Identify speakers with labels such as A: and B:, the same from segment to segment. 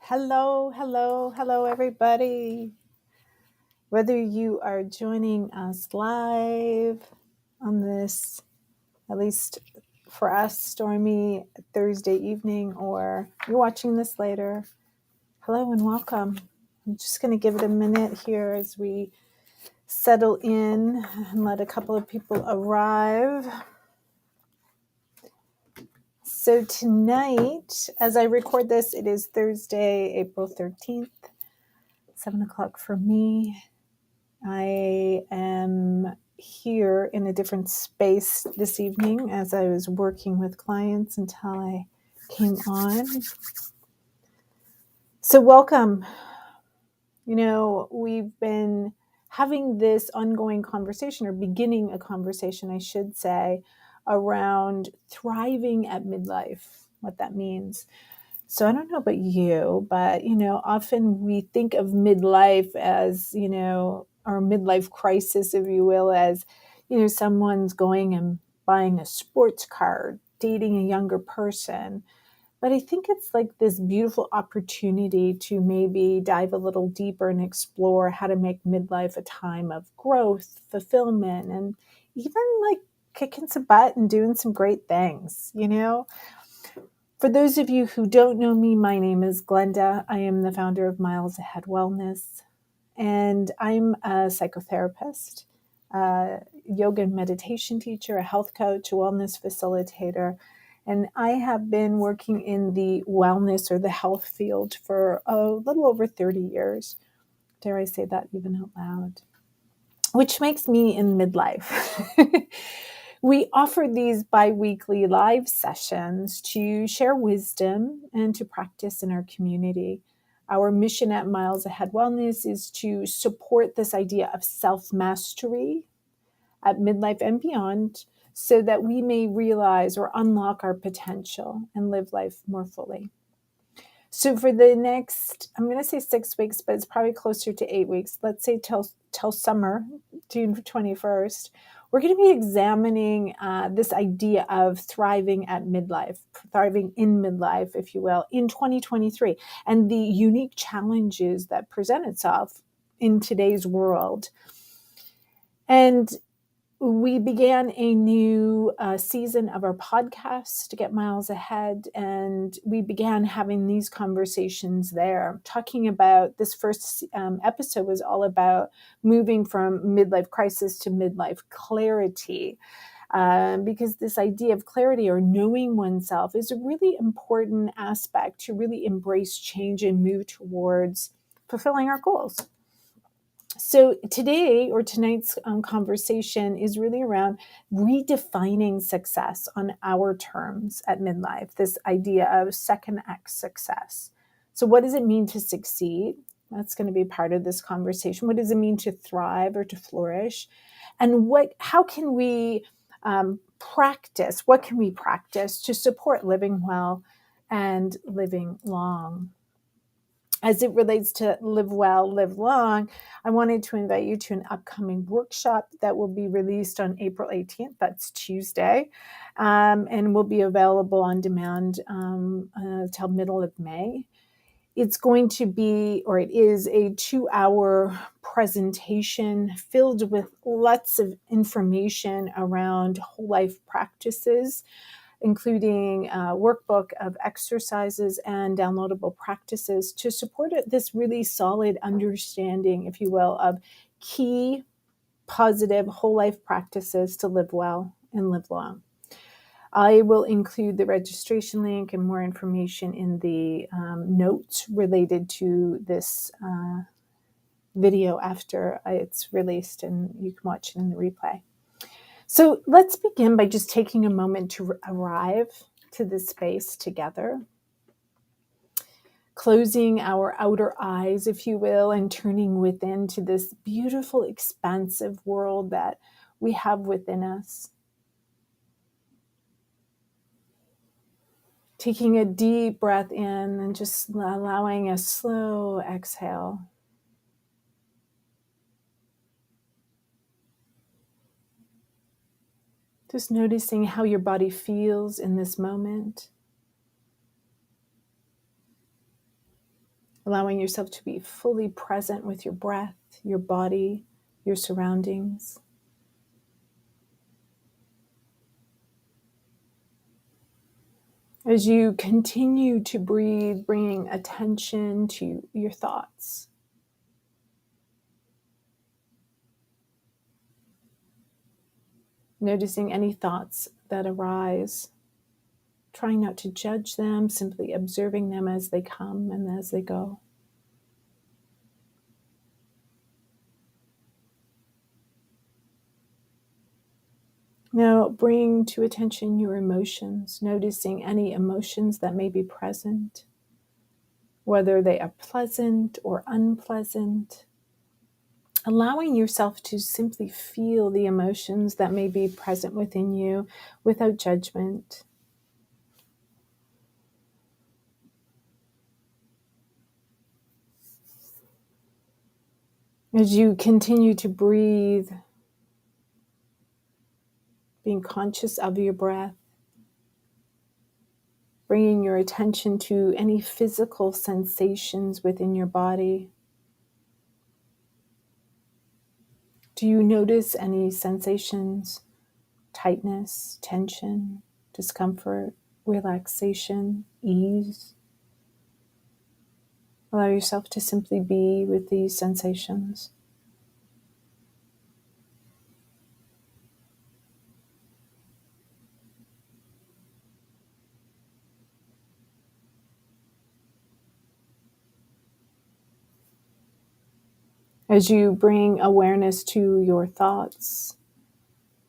A: Hello, hello, hello, everybody. Whether you are joining us live on this, at least for us, stormy Thursday evening, or you're watching this later, hello and welcome. I'm just going to give it a minute here as we settle in and let a couple of people arrive. So tonight, as I record this, it is Thursday, April 13th, 7 o'clock for me. I am here in a different space this evening as I was working with clients until I came on. So welcome. We've been having this ongoing conversation, or beginning a conversation, I should say, around thriving at midlife, what that means. So I don't know about you, but, often we think of midlife as, our midlife crisis, if you will, as, someone's going and buying a sports car, dating a younger person. But I think it's like this beautiful opportunity to maybe dive a little deeper and explore how to make midlife a time of growth, fulfillment, and even like kicking some butt and doing some great things, For those of you who don't know me, my name is Glenda. I am the founder of Myles Ahead Wellness, and I'm a psychotherapist, a yoga and meditation teacher, a health coach, a wellness facilitator, and I have been working in the wellness or the health field for a little over 30 years. Dare I say that even out loud? Which makes me in midlife. We offer these bi-weekly live sessions to share wisdom and to practice in our community. Our mission at Myles Ahead Wellness is to support this idea of self-mastery at midlife and beyond so that we may realize or unlock our potential and live life more fully. So for the next, I'm going to say 6 weeks, but it's probably closer to 8 weeks. Let's say till summer, June 21st, we're going to be examining this idea of thriving at midlife, thriving in midlife, if you will, in 2023, and the unique challenges that present itself in today's world. And we began a new season of our podcast to Get Myles Ahead, and we began having these conversations there, talking about this first episode was all about moving from midlife crisis to midlife clarity, because this idea of clarity or knowing oneself is a really important aspect to really embrace change and move towards fulfilling our goals. So today or tonight's conversation is really around redefining success on our terms at midlife, this idea of second X success. So what does it mean to succeed? That's going to be part of this conversation. What does it mean to thrive or to flourish? And how can we practice? What can we practice to support living well and living long? As it relates to live well, live long, I wanted to invite you to an upcoming workshop that will be released on April 18th. That's Tuesday, and will be available on demand till middle of May. It's going to be, or it is, a 2-hour presentation filled with lots of information around whole life practices, including a workbook of exercises and downloadable practices to support this really solid understanding, if you will, of key positive whole life practices to live well and live long. I will include the registration link and more information in the notes related to this video after it's released, and you can watch it in the replay. So let's begin by just taking a moment to arrive to this space together, closing our outer eyes, if you will, and turning within to this beautiful, expansive world that we have within us. Taking a deep breath in and just allowing a slow exhale. Just noticing how your body feels in this moment. allowing yourself to be fully present with your breath, your body, your surroundings. As you continue to breathe, bringing attention to your thoughts. Noticing any thoughts that arise. Trying not to judge them, simply observing them as they come and as they go. Now bring to attention your emotions, noticing any emotions that may be present, whether they are pleasant or unpleasant. Allowing yourself to simply feel the emotions that may be present within you without judgment. As you continue to breathe, being conscious of your breath, bringing your attention to any physical sensations within your body. Do you notice any sensations? Tightness, tension, discomfort, relaxation, ease? Allow yourself to simply be with these sensations. As you bring awareness to your thoughts,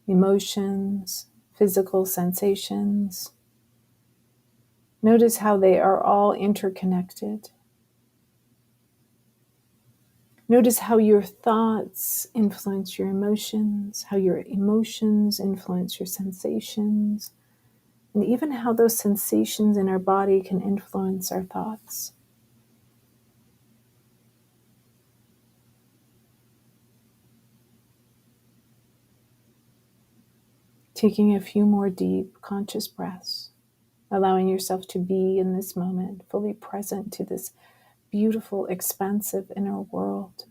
A: emotions, physical sensations, notice how they are all interconnected. Notice how your thoughts influence your emotions, how your emotions influence your sensations, and even how those sensations in our body can influence our thoughts. Taking a few more deep, conscious breaths, allowing yourself to be in this moment, fully present to this beautiful, expansive inner world.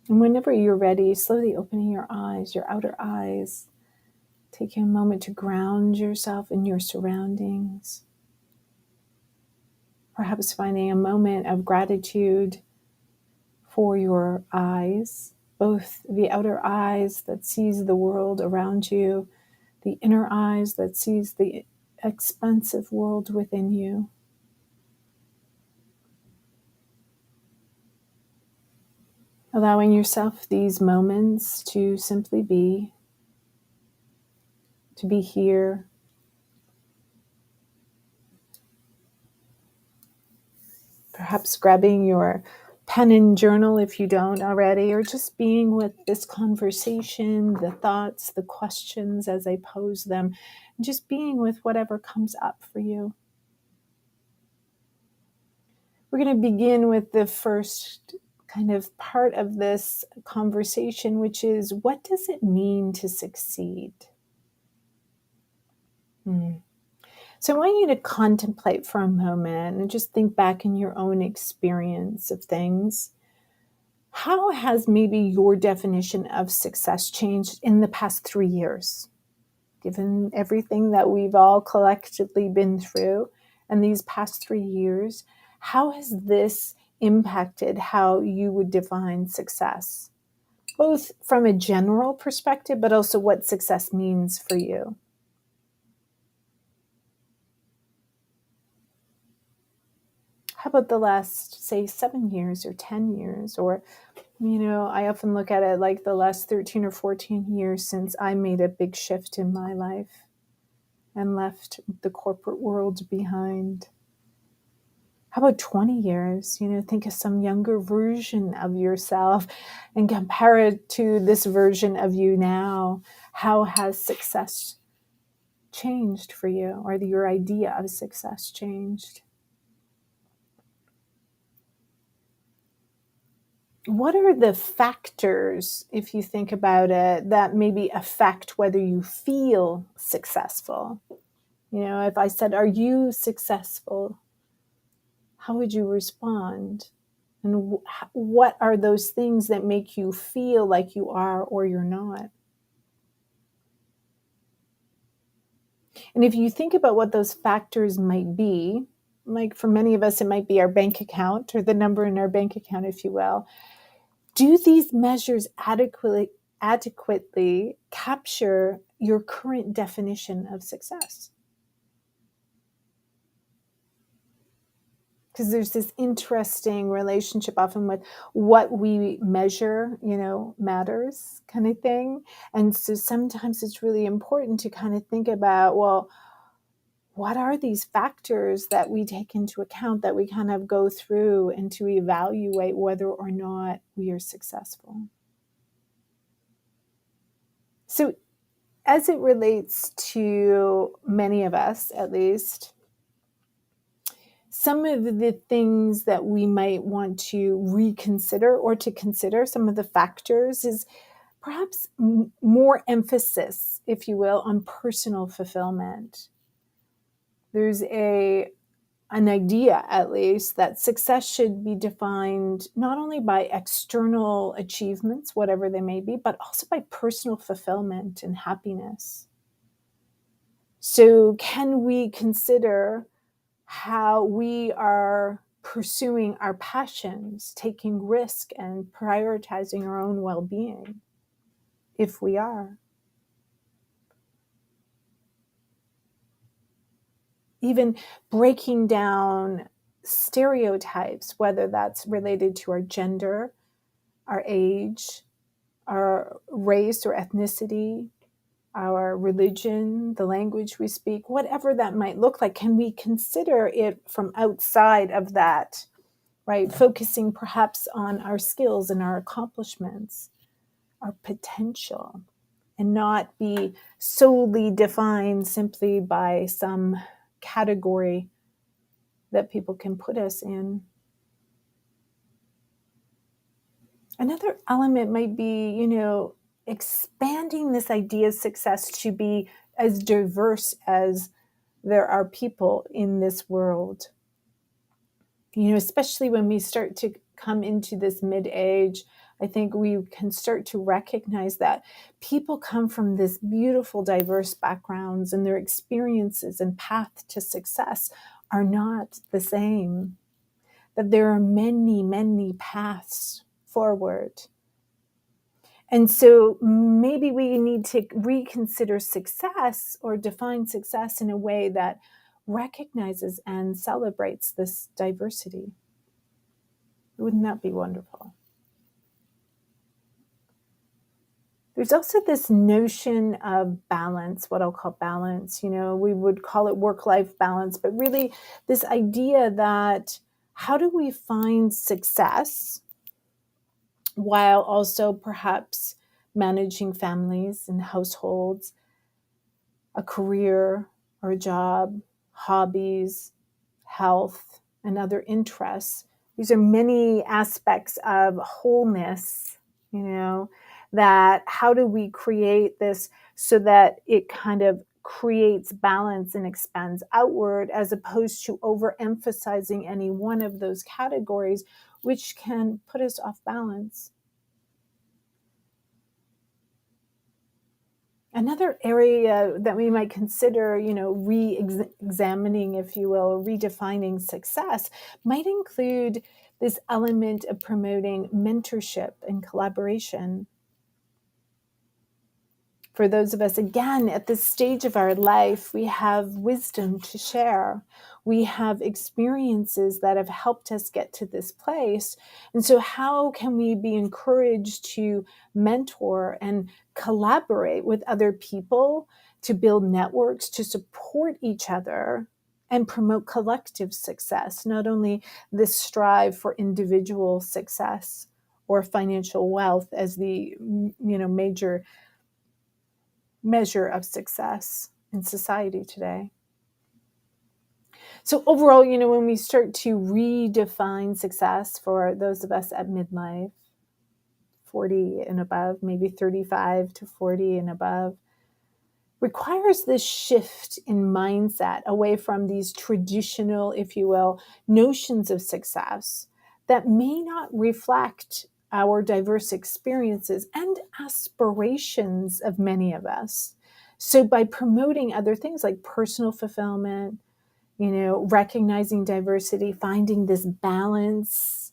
A: And whenever you're ready, slowly opening your eyes, your outer eyes, taking a moment to ground yourself in your surroundings. Perhaps finding a moment of gratitude for your eyes, both the outer eyes that sees the world around you, the inner eyes that sees the expansive world within you. Allowing yourself these moments to simply be, to be here. Perhaps grabbing your pen and journal if you don't already, or just being with this conversation, the thoughts, the questions as I pose them, just being with whatever comes up for you. We're going to begin with the first kind of part of this conversation, which is, what does it mean to succeed? So I want you to contemplate for a moment and just think back in your own experience of things. How has maybe your definition of success changed in the past 3 years? Given everything that we've all collectively been through in these past 3 years, how has this impacted how you would define success? Both from a general perspective, but also what success means for you. How about the last, say, 7 years or 10 years? Or, I often look at it like the last 13 or 14 years since I made a big shift in my life and left the corporate world behind. How about 20 years? Think of some younger version of yourself and compare it to this version of you now. How has success changed for you, or your idea of success changed? what are the factors, if you think about it, that maybe affect whether you feel successful? If I said, "Are you successful?" how would you respond? And what are those things that make you feel like you are or you're not? And if you think about what those factors might be, like for many of us, it might be our bank account or the number in our bank account, if you will. Do these measures adequately capture your current definition of success? Because there's this interesting relationship often with what we measure, matters kind of thing. And so sometimes it's really important to kind of think about, well, what are these factors that we take into account, that we kind of go through and to evaluate whether or not we are successful? So as it relates to many of us, at least, some of the things that we might want to reconsider or to consider, some of the factors, is perhaps more emphasis, if you will, on personal fulfillment. There's an idea, at least, that success should be defined not only by external achievements, whatever they may be, but also by personal fulfillment and happiness. So can we consider how we are pursuing our passions, taking risk, and prioritizing our own well-being, if we are? Even breaking down stereotypes, whether that's related to our gender, our age, our race or ethnicity, our religion, the language we speak, whatever that might look like. Can we consider it from outside of that, right? Focusing perhaps on our skills and our accomplishments, our potential, and not be solely defined simply by some category that people can put us in. Another element might be, expanding this idea of success to be as diverse as there are people in this world. Especially when we start to come into this mid-age, I think we can start to recognize that people come from this beautiful, diverse backgrounds, and their experiences and path to success are not the same. That there are many, many paths forward. And so maybe we need to reconsider success or define success in a way that recognizes and celebrates this diversity. Wouldn't that be wonderful? There's also this notion of balance, what I'll call balance. We would call it work-life balance, but really this idea that how do we find success while also perhaps managing families and households, a career or a job, hobbies, health, and other interests. These are many aspects of wholeness, that how do we create this so that it kind of creates balance and expands outward, as opposed to overemphasizing any one of those categories, which can put us off balance. Another area that we might consider, re-examining, if you will, redefining success, might include this element of promoting mentorship and collaboration. For those of us, again, at this stage of our life, we have wisdom to share. We have experiences that have helped us get to this place. And so how can we be encouraged to mentor and collaborate with other people, to build networks, to support each other, and promote collective success, not only this strive for individual success or financial wealth as the major measure of success in society today. So overall, when we start to redefine success for those of us at midlife, 40 and above, maybe 35 to 40 and above, requires this shift in mindset away from these traditional, if you will, notions of success that may not reflect our diverse experiences and aspirations of many of us. So by promoting other things like personal fulfillment, recognizing diversity, finding this balance,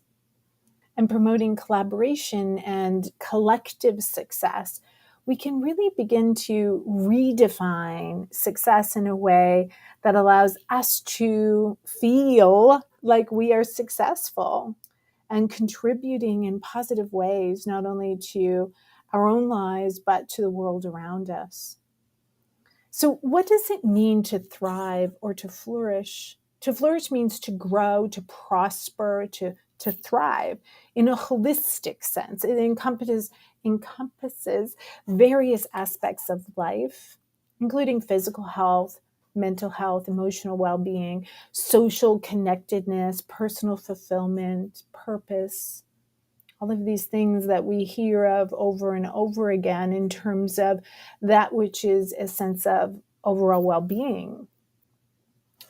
A: and promoting collaboration and collective success, we can really begin to redefine success in a way that allows us to feel like we are successful and contributing in positive ways, not only to our own lives, but to the world around us. So what does it mean to thrive or to flourish? To flourish means to grow, to prosper, to thrive in a holistic sense. It encompasses various aspects of life, including physical health, mental health, emotional well-being, social connectedness, personal fulfillment, purpose, all of these things that we hear of over and over again in terms of that which is a sense of overall well-being.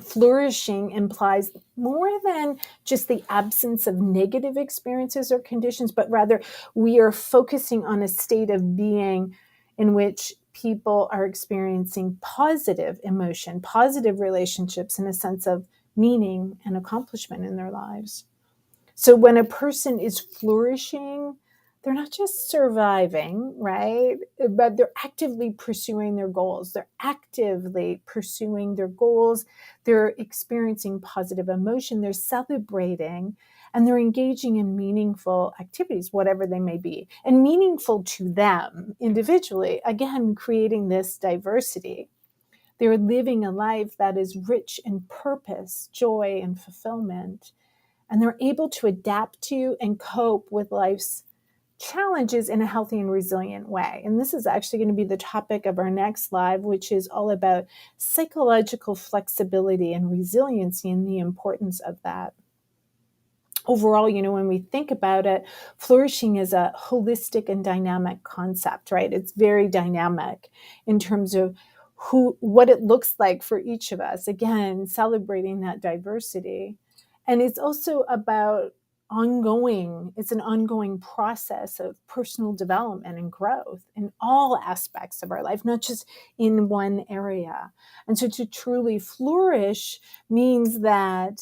A: Flourishing implies more than just the absence of negative experiences or conditions, but rather we are focusing on a state of being in which people are experiencing positive emotion, positive relationships, and a sense of meaning and accomplishment in their lives. So when a person is flourishing, they're not just surviving, right? But they're actively pursuing their goals. They're actively pursuing their goals. They're experiencing positive emotion. They're celebrating, and they're engaging in meaningful activities, whatever they may be, and meaningful to them individually, again, creating this diversity. They're living a life that is rich in purpose, joy, and fulfillment. And they're able to adapt to and cope with life's challenges in a healthy and resilient way. And this is actually going to be the topic of our next live, which is all about psychological flexibility and resiliency and the importance of that. Overall, when we think about it, flourishing is a holistic and dynamic concept, right? It's very dynamic in terms of what it looks like for each of us. Again, celebrating that diversity. And it's also about it's an ongoing process of personal development and growth in all aspects of our life, not just in one area. And so to truly flourish means that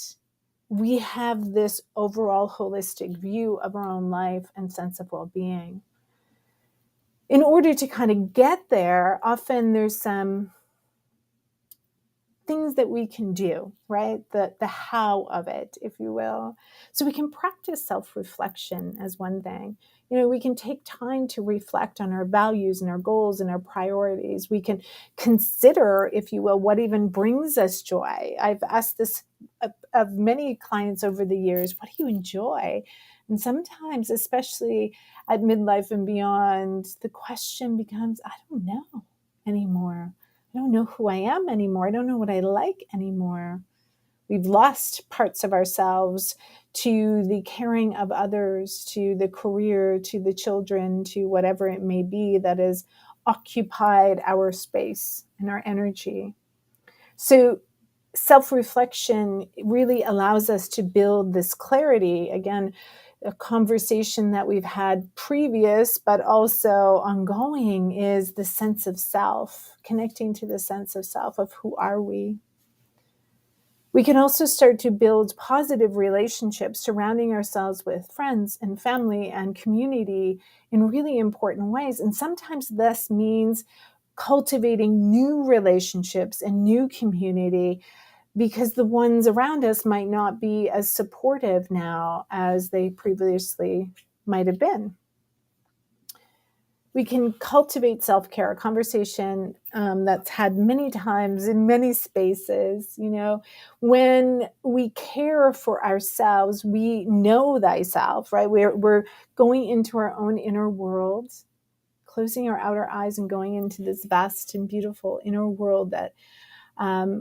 A: we have this overall holistic view of our own life and sense of well-being. In order to kind of get there, often there's some things that we can do, right? The how of it, if you will. So we can practice self-reflection as one thing. We can take time to reflect on our values and our goals and our priorities. We can consider, if you will, what even brings us joy. I've asked this of many clients over the years, what do you enjoy? And sometimes, especially at midlife and beyond, the question becomes, I don't know anymore. I don't know who I am anymore. I don't know what I like anymore. We've lost parts of ourselves to the caring of others, to the career, to the children, to whatever it may be that has occupied our space and our energy. So self-reflection really allows us to build this clarity. Again, a conversation that we've had previous, but also ongoing, is the sense of self, connecting to the sense of self, of who are we. We can also start to build positive relationships, surrounding ourselves with friends and family and community in really important ways. And sometimes this means cultivating new relationships and new community, because the ones around us might not be as supportive now as they previously might have been. We can cultivate self-care, a conversation that's had many times in many spaces. When we care for ourselves, we know thyself, right? We're going into our own inner world, closing our outer eyes and going into this vast and beautiful inner world that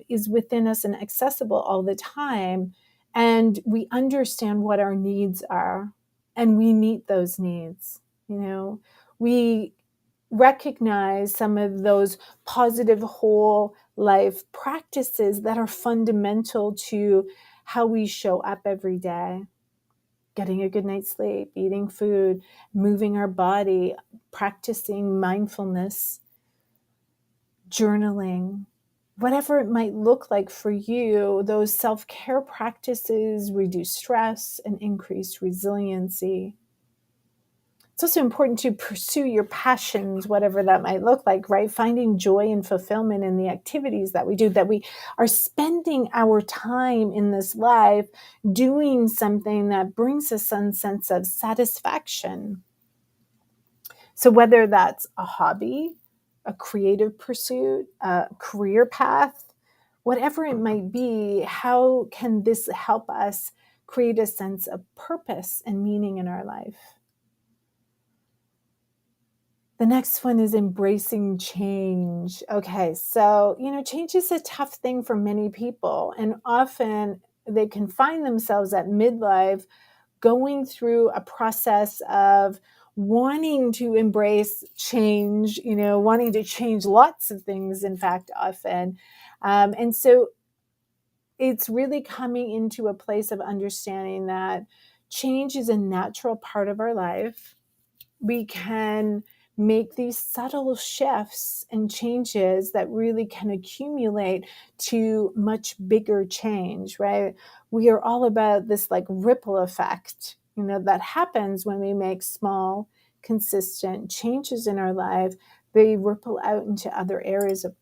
A: is within us and accessible all the time. And we understand what our needs are, and we meet those needs. We recognize some of those positive whole life practices that are fundamental to how we show up every day. Getting a good night's sleep, eating food, moving our body, practicing mindfulness, journaling, whatever it might look like for you, those self-care practices reduce stress and increase resiliency. It's also important to pursue your passions, whatever that might look like, right? Finding joy and fulfillment in the activities that we do, that we are spending our time in this life doing something that brings us some sense of satisfaction. So whether that's a hobby, a creative pursuit, a career path, whatever it might be, how can this help us create a sense of purpose and meaning in our life? The next one is embracing change. Okay, so, change is a tough thing for many people, and often they can find themselves at midlife going through a process of wanting to embrace change, wanting to change lots of things, in fact, often. And so it's really coming into a place of understanding that change is a natural part of our life. We can make these subtle shifts and changes that really can accumulate to much bigger change, right? We are all about this like ripple effect, that happens when we make small, consistent changes in our life. They ripple out into other areas of.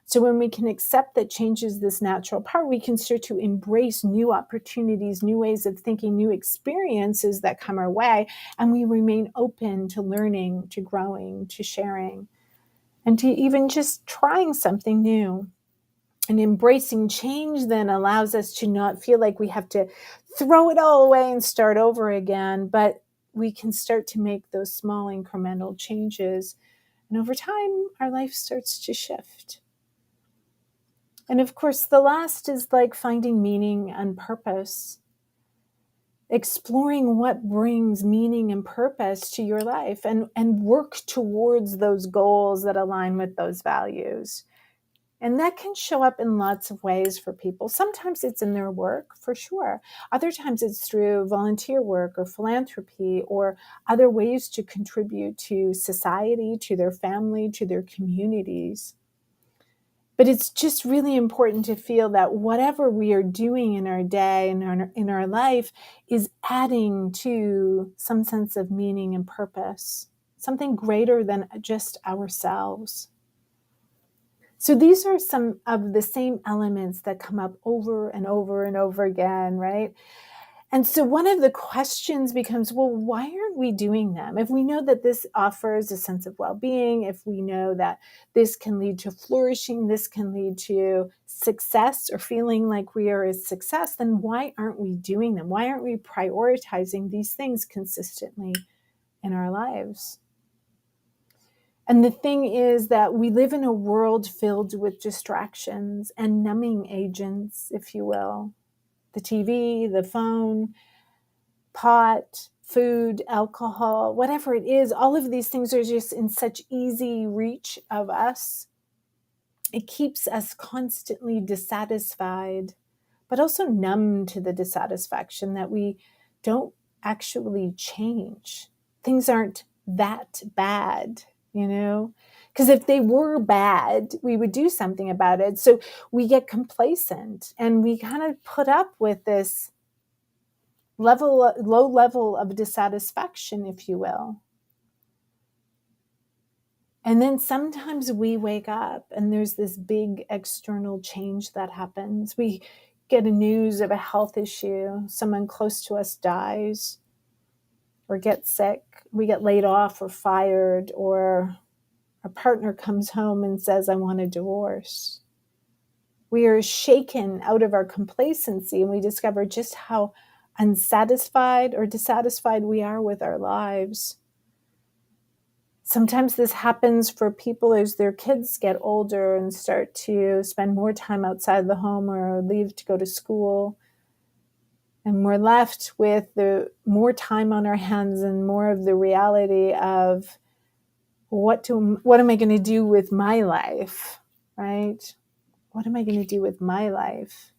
A: So when we can accept that change is this natural part, we can start to embrace new opportunities, new ways of thinking, new experiences that come our way, and we remain open to learning, to growing, to sharing, and to even just trying something new. And embracing change then allows us to not feel like we have to throw it all away and start over again, but we can start to make those small incremental changes. And over time, our life starts to shift. And of course, the last is like finding meaning and purpose, exploring what brings meaning and purpose to your life, and work towards those goals that align with those values. And that can show up in lots of ways for people. Sometimes it's in their work, for sure. Other times it's through volunteer work or philanthropy or other ways to contribute to society, to their family, to their communities. But it's just really important to feel that whatever we are doing in our day and in our life is adding to some sense of meaning and purpose, something greater than just ourselves. So these are some of the same elements that come up over and over and over again, right? And so one of the questions becomes, well, why aren't we doing them? If we know that this offers a sense of well-being, if we know that this can lead to flourishing, this can lead to success or feeling like we are a success, then why aren't we doing them? Why aren't we prioritizing these things consistently in our lives? And the thing is that we live in a world filled with distractions and numbing agents, if you will. The TV, the phone, pot, food, alcohol, whatever it is, all of these things are just in such easy reach of us. It keeps us constantly dissatisfied, but also numb to the dissatisfaction that we don't actually change. Things aren't that bad, because if they were bad, we would do something about it. So we get complacent and we kind of put up with this low level of dissatisfaction, if you will. And then sometimes we wake up and there's this big external change that happens. We get a news of a health issue, someone close to us dies or gets sick, we get laid off or fired, or our partner comes home and says, I want a divorce. We are shaken out of our complacency and we discover just how unsatisfied or dissatisfied we are with our lives. Sometimes this happens for people as their kids get older and start to spend more time outside the home or leave to go to school. And we're left with the more time on our hands and more of the reality of what am I going to do with my life, right? What am I going to do with my life?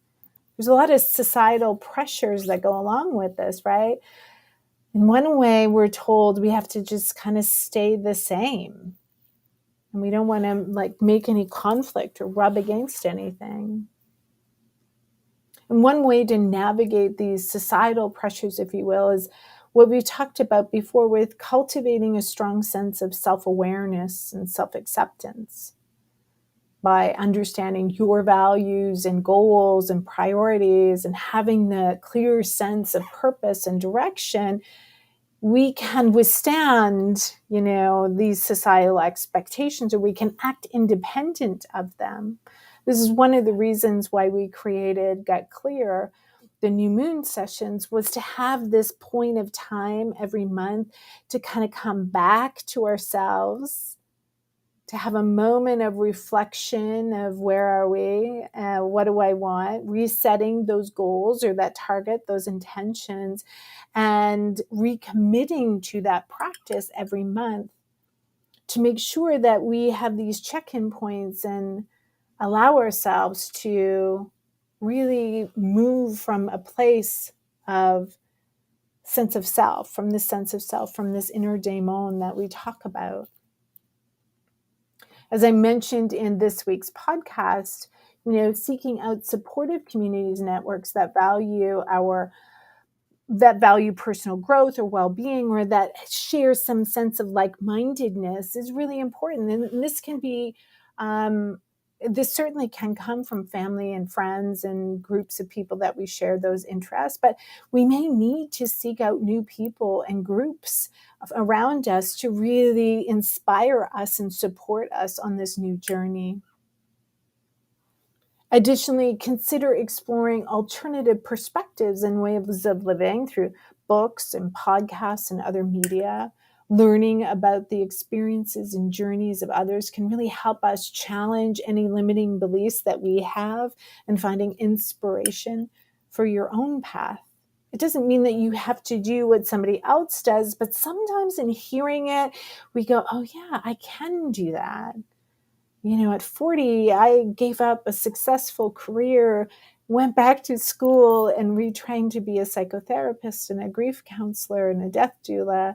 A: There's a lot of societal pressures that go along with this, right? In one way, we're told we have to just kind of stay the same. And we don't want to make any conflict or rub against anything. And one way to navigate these societal pressures, if you will, is what we talked about before with cultivating a strong sense of self-awareness and self-acceptance. By understanding your values and goals and priorities and having the clear sense of purpose and direction, we can withstand, these societal expectations, or we can act independent of them. This is one of the reasons why we created Get Clear, the new moon sessions, was to have this point of time every month to kind of come back to ourselves, to have a moment of reflection of where are we, what do I want, resetting those goals or that target, those intentions, and recommitting to that practice every month to make sure that we have these check-in points and allow ourselves to really move from a place of sense of self, from this inner daemon that we talk about. As I mentioned in this week's podcast, seeking out supportive communities, networks that value personal growth or well-being, or that share some sense of like-mindedness is really important. And this can be, this certainly can come from family and friends and groups of people that we share those interests, but we may need to seek out new people and groups around us to really inspire us and support us on this new journey. Additionally, consider exploring alternative perspectives and ways of living through books and podcasts and other media. Learning about the experiences and journeys of others can really help us challenge any limiting beliefs that we have and finding inspiration for your own path. It doesn't mean that you have to do what somebody else does, but sometimes in hearing it, we go, oh yeah, I can do that. At 40, I gave up a successful career, went back to school and retrained to be a psychotherapist and a grief counselor and a death doula,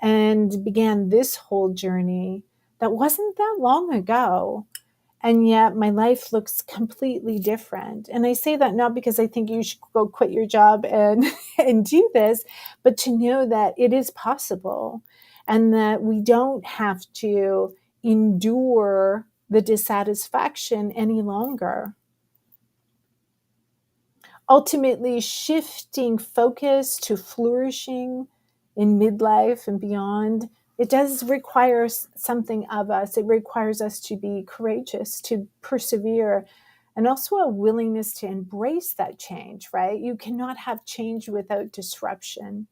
A: and began this whole journey that wasn't that long ago. And yet my life looks completely different. And I say that not because I think you should go quit your job and, and do this, but to know that it is possible and that we don't have to endure the dissatisfaction any longer. Ultimately, shifting focus to flourishing in midlife and beyond, it does require something of us. It requires us to be courageous, to persevere, and also a willingness to embrace that change, right? You cannot have change without disruption.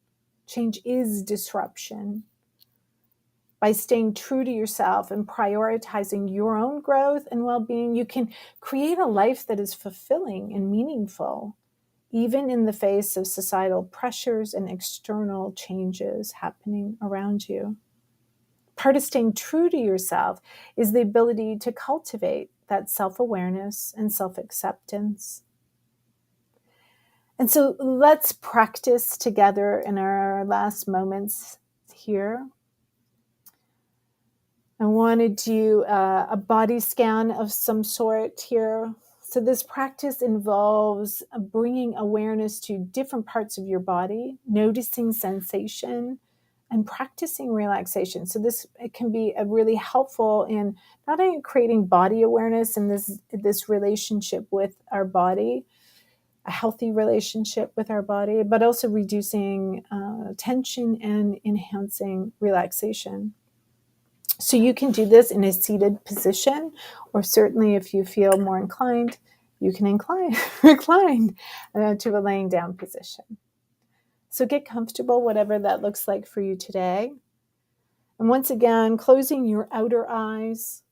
A: Change is disruption. By staying true to yourself and prioritizing your own growth and well-being, you can create a life that is fulfilling and meaningful, even in the face of societal pressures and external changes happening around you. Part of staying true to yourself is the ability to cultivate that self-awareness and self-acceptance. And so let's practice together in our last moments here. I want to do a body scan of some sort here. So this practice involves bringing awareness to different parts of your body, noticing sensation, and practicing relaxation. So it can be a really helpful in not only creating body awareness and this relationship with our body, a healthy relationship with our body, but also reducing tension and enhancing relaxation. So you can do this in a seated position, or certainly if you feel more inclined, you can recline to a laying down position. So get comfortable, whatever that looks like for you today. And once again, closing your outer eyes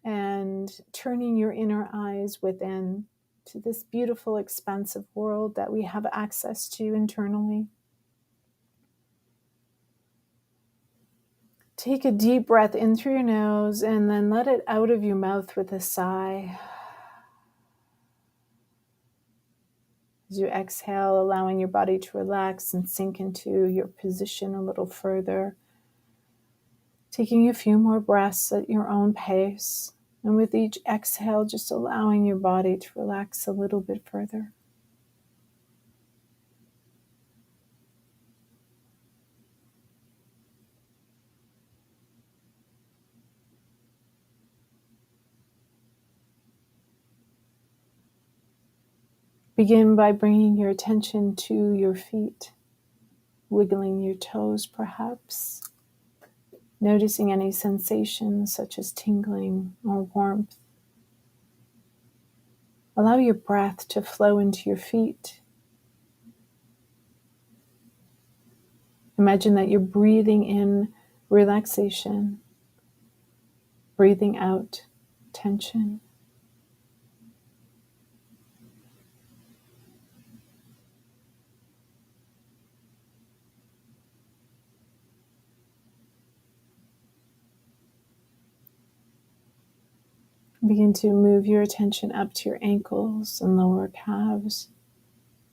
A: and turning your inner eyes within. to this beautiful, expansive world that we have access to internally. Take a deep breath in through your nose and then let it out of your mouth with a sigh. As you exhale, allowing your body to relax and sink into your position a little further. Taking a few more breaths at your own pace. And with each exhale, just allowing your body to relax a little bit further. Begin by bringing your attention to your feet, wiggling your toes perhaps, noticing any sensations such as tingling or warmth. Allow your breath to flow into your feet. Imagine that you're breathing in relaxation, breathing out tension. Begin to move your attention up to your ankles and lower calves,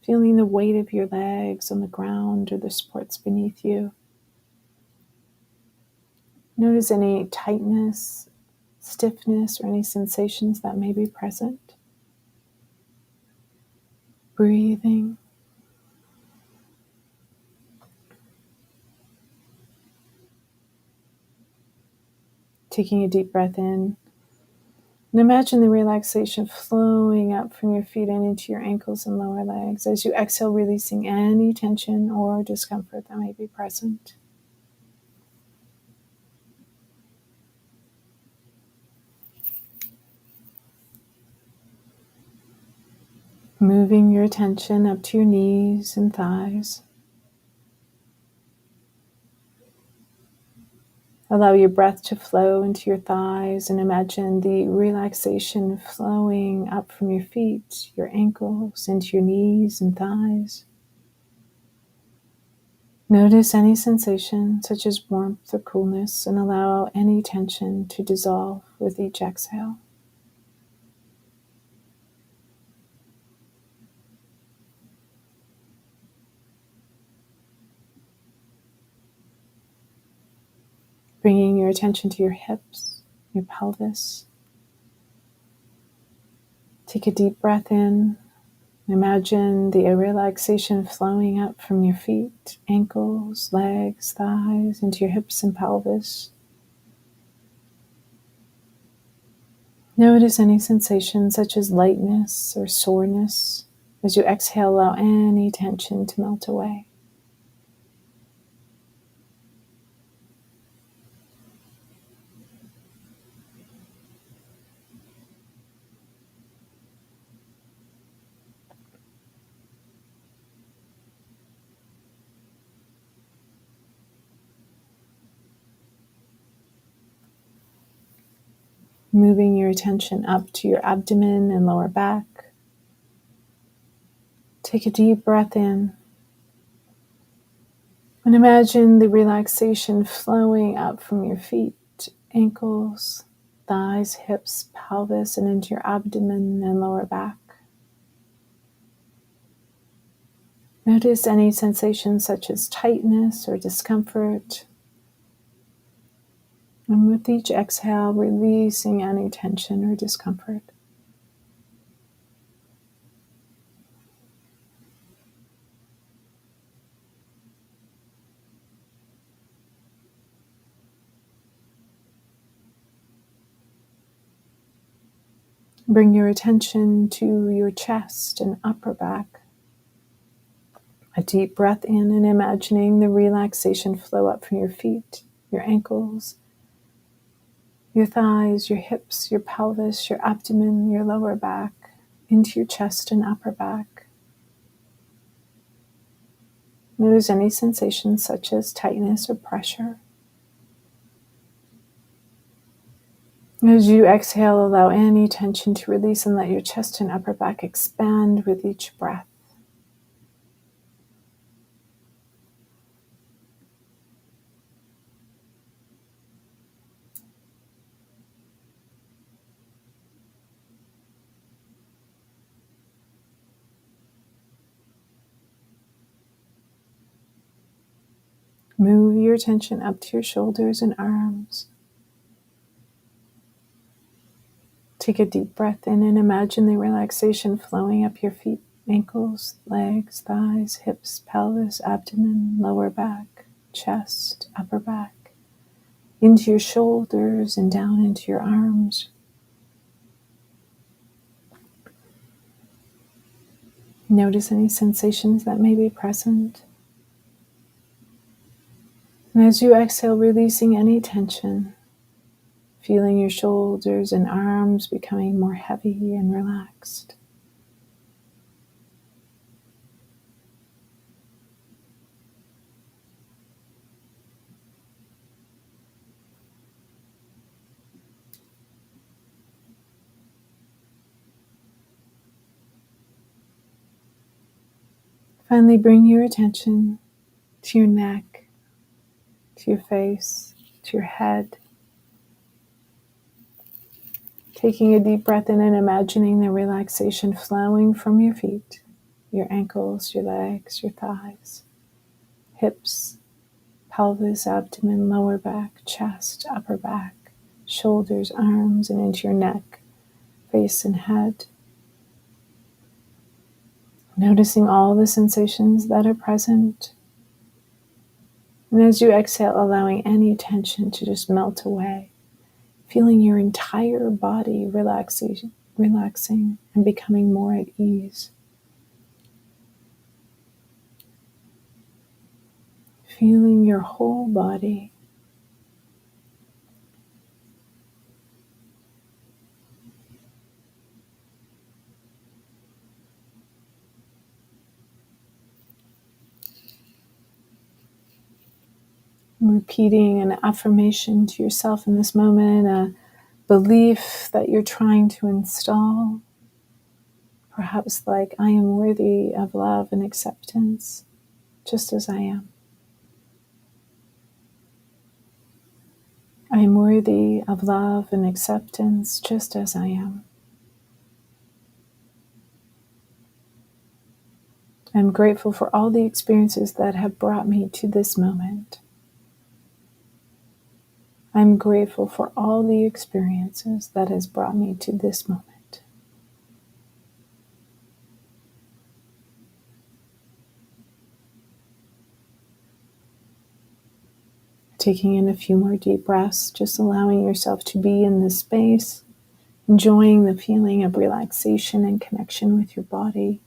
A: feeling the weight of your legs on the ground or the supports beneath you. Notice any tightness, stiffness, or any sensations that may be present. Breathing. Taking a deep breath in. And imagine the relaxation flowing up from your feet and into your ankles and lower legs as you exhale, releasing any tension or discomfort that may be present. Moving your attention up to your knees and thighs. Allow your breath to flow into your thighs and imagine the relaxation flowing up from your feet, your ankles, into your knees and thighs. Notice any sensation such as warmth or coolness and allow any tension to dissolve with each exhale. Bringing your attention to your hips, your pelvis. Take a deep breath in. Imagine the relaxation flowing up from your feet, ankles, legs, thighs, into your hips and pelvis. Notice any sensation such as lightness or soreness. As you exhale, allow any tension to melt away. Moving your attention up to your abdomen and lower back. Take a deep breath in. And imagine the relaxation flowing up from your feet, ankles, thighs, hips, pelvis, and into your abdomen and lower back. Notice any sensations such as tightness or discomfort. And with each exhale, releasing any tension or discomfort. Bring your attention to your chest and upper back. A deep breath in and imagining the relaxation flow up from your feet, your ankles, your thighs, your hips, your pelvis, your abdomen, your lower back, into your chest and upper back. Notice any sensations such as tightness or pressure. As you exhale, allow any tension to release and let your chest and upper back expand with each breath. Move your attention up to your shoulders and arms. Take a deep breath in and imagine the relaxation flowing up your feet, ankles, legs, thighs, hips, pelvis, abdomen, lower back, chest, upper back, into your shoulders and down into your arms. Notice any sensations that may be present. And as you exhale, releasing any tension, feeling your shoulders and arms becoming more heavy and relaxed. Finally, bring your attention to your neck, to your face, to your head. Taking a deep breath in and imagining the relaxation flowing from your feet, your ankles, your legs, your thighs, hips, pelvis, abdomen, lower back, chest, upper back, shoulders, arms, and into your neck, face, and head. Noticing all the sensations that are present. And as you exhale, allowing any tension to just melt away. Feeling your entire body relaxing and becoming more at ease. Feeling your whole body. Repeating an affirmation to yourself in this moment, a belief that you're trying to install. Perhaps like, I am worthy of love and acceptance, just as I am. I am worthy of love and acceptance, just as I am. I'm grateful for all the experiences that have brought me to this moment. I'm grateful for all the experiences that has brought me to this moment. Taking in a few more deep breaths, just allowing yourself to be in this space, enjoying the feeling of relaxation and connection with your body.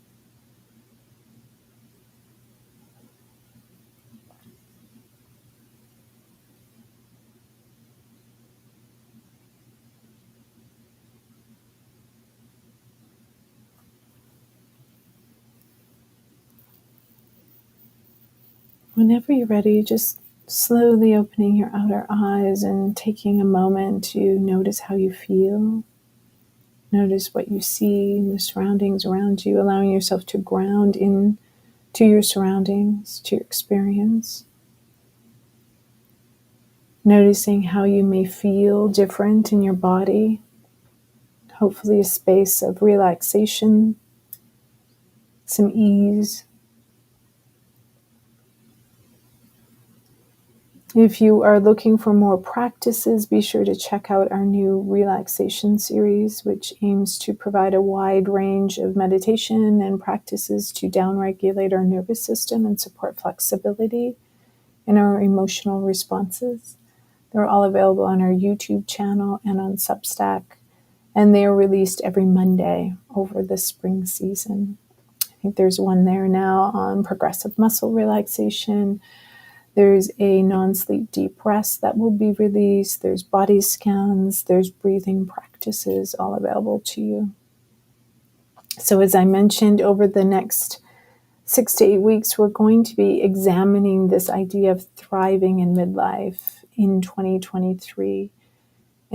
A: Whenever you're ready, just slowly opening your outer eyes and taking a moment to notice how you feel. Notice what you see in the surroundings around you, allowing yourself to ground in to your surroundings, to your experience. Noticing how you may feel different in your body. Hopefully a space of relaxation, some ease. If you are looking for more practices, be sure to check out our new Relaxation Series, which aims to provide a wide range of meditation and practices to downregulate our nervous system and support flexibility in our emotional responses. They're all available on our YouTube channel and on Substack, and they are released every Monday over the spring season. I think there's one there now on progressive muscle relaxation. There's a non-sleep deep rest that will be released. There's body scans. There's breathing practices, all available to you. So as I mentioned, over the next 6 to 8 weeks, we're going to be examining this idea of thriving in midlife in 2023.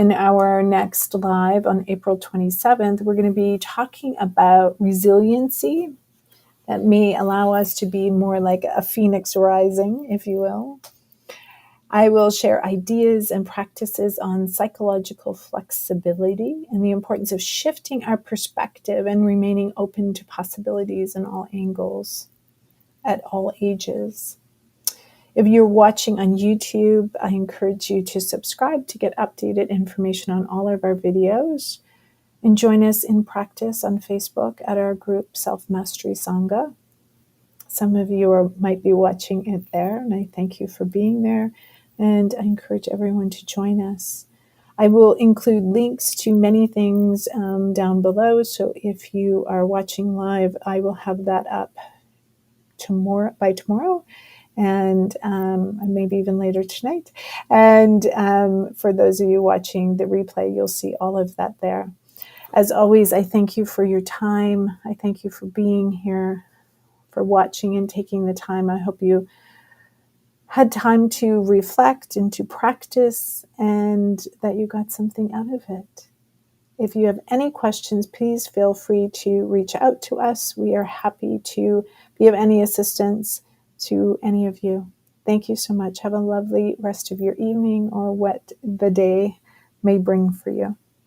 A: In our next live on April 27th, we're going to be talking about resiliency that may allow us to be more like a phoenix rising, if you will. I will share ideas and practices on psychological flexibility and the importance of shifting our perspective and remaining open to possibilities in all angles at all ages. If you're watching on YouTube, I encourage you to subscribe to get updated information on all of our videos, and join us in practice on Facebook at our group Self Mastery Sangha. Some of you might be watching it there, and I thank you for being there, and I encourage everyone to join us. I will include links to many things down below, so if you are watching live, I will have that up by tomorrow, and maybe even later tonight. And for those of you watching the replay, you'll see all of that there. As always, I thank you for your time. I thank you for being here, for watching and taking the time. I hope you had time to reflect and to practice, and that you got something out of it. If you have any questions, please feel free to reach out to us. We are happy to be of any assistance to any of you. Thank you so much. Have a lovely rest of your evening or what the day may bring for you.